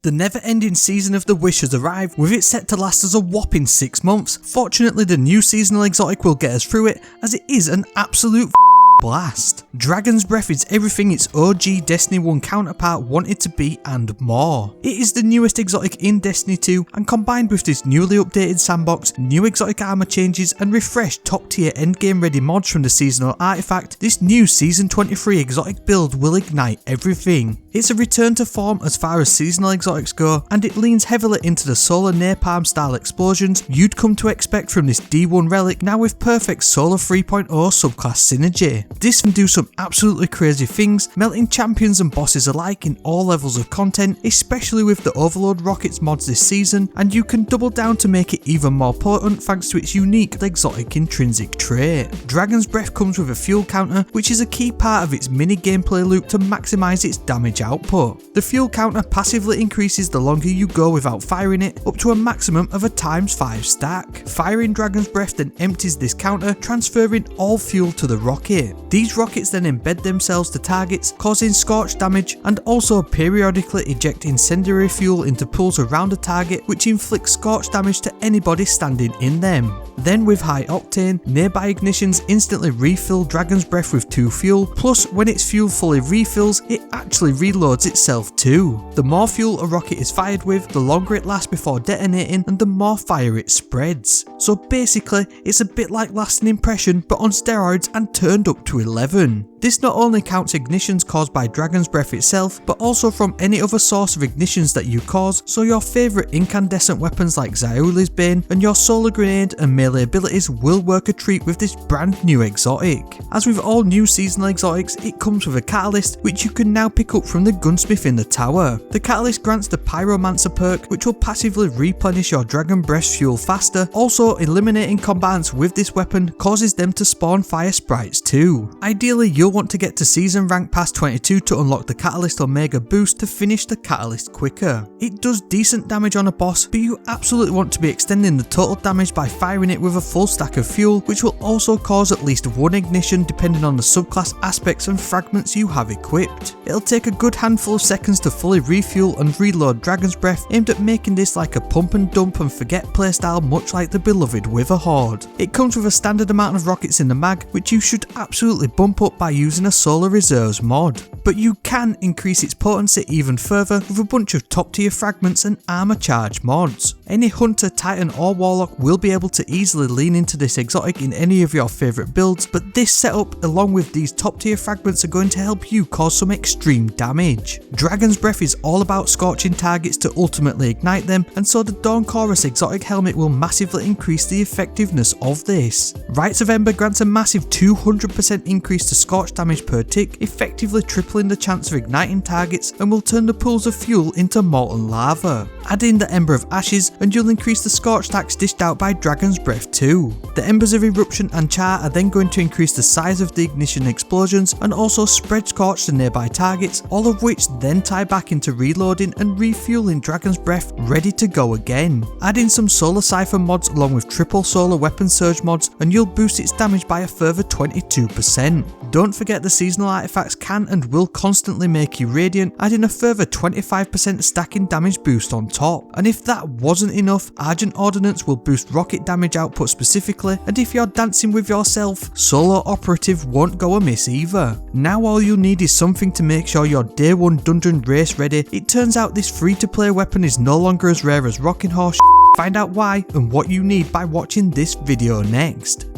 The never-ending season of the Wish has arrived, with it set to last us a whopping 6 months. Fortunately, the new seasonal exotic will get us through it, as it is an absolute blast. Dragon's Breath is everything its OG Destiny 1 counterpart wanted to be and more. It is the newest exotic in Destiny 2, and combined with this newly updated sandbox, new exotic armor changes and refreshed top tier endgame ready mods from the seasonal artifact, this new season 23 exotic build will ignite everything. It's a return to form as far as seasonal exotics go, and it leans heavily into the solar napalm style explosions you'd come to expect from this D1 relic, now with perfect solar 3.0 subclass synergy. This can do some absolutely crazy things, melting champions and bosses alike in all levels of content, especially with the Overload Rockets mods this season, and you can double down to make it even more potent thanks to its unique exotic intrinsic trait. Dragon's Breath comes with a fuel counter, which is a key part of its mini gameplay loop to maximise its damage output. The fuel counter passively increases the longer you go without firing it, up to a maximum of a ×5 stack. Firing Dragon's Breath then empties this counter, transferring all fuel to the rocket. These rockets then embed themselves to targets, causing Scorch damage, and also periodically eject incendiary fuel into pools around a target, which inflicts Scorch damage to anybody standing in them. Then with high octane, nearby ignitions instantly refill Dragon's Breath with 2 fuel, plus when its fuel fully refills, it actually reloads itself too. The more fuel a rocket is fired with, the longer it lasts before detonating and the more fire it spreads. So basically, it's a bit like Lasting Impression but on steroids and turned up to 11. This not only counts ignitions caused by Dragon's Breath itself, but also from any other source of ignitions that you cause, so your favourite incandescent weapons like Zyuli's Bane and your solar grenade and melee abilities will work a treat with this brand new exotic. As with all new seasonal exotics, it comes with a catalyst which you can now pick up from the gunsmith in the tower. The catalyst grants the Pyromancer perk, which will passively replenish your Dragon Breath fuel faster. Also, eliminating combatants with this weapon causes them to spawn fire sprites too. Ideally, you'll want to get to season rank past 22 to unlock the Catalyst Omega boost to finish the Catalyst quicker. It does decent damage on a boss, but you absolutely want to be extending the total damage by firing it with a full stack of fuel, which will also cause at least 1 ignition depending on the subclass aspects and fragments you have equipped. It'll take a good handful of seconds to fully refuel and reload Dragon's Breath, aimed at making this like a pump and dump and forget playstyle, much like the beloved Wither Horde. It comes with a standard amount of rockets in the mag, which you should absolutely bump up by using a Solar Reserves mod, but you can increase its potency even further with a bunch of top tier fragments and armor charge mods. Any Hunter, Titan or Warlock will be able to easily lean into this exotic in any of your favourite builds, but this setup along with these top tier fragments are going to help you cause some extreme damage. Dragon's Breath is all about scorching targets to ultimately ignite them, and so the Dawn Chorus exotic helmet will massively increase the effectiveness of this. Rites of Ember grants a massive 200% increase to Scorch damage per tick, effectively tripling the chance of igniting targets, and will turn the pools of fuel into molten lava. Add in the Ember of Ashes and you'll increase the Scorch stacks dished out by Dragon's Breath too. The Embers of Eruption and Char are then going to increase the size of the ignition explosions and also spread Scorch to nearby targets, all of which then tie back into reloading and refueling Dragon's Breath ready to go again. Add in some Solar Cypher mods along with triple Solar Weapon Surge mods and you'll boost its damage by a further 22%. Don't forget the seasonal artifacts can and will constantly make you radiant, adding a further 25% stacking damage boost on top. And if that wasn't enough, Argent Ordnance will boost rocket damage output specifically, and if you're dancing with yourself, Solo Operative won't go amiss either. Now all you need is something to make sure you're day 1 dungeon race ready. It turns out this free to play weapon is no longer as rare as Rocking Horse. Find out why and what you need by watching this video next.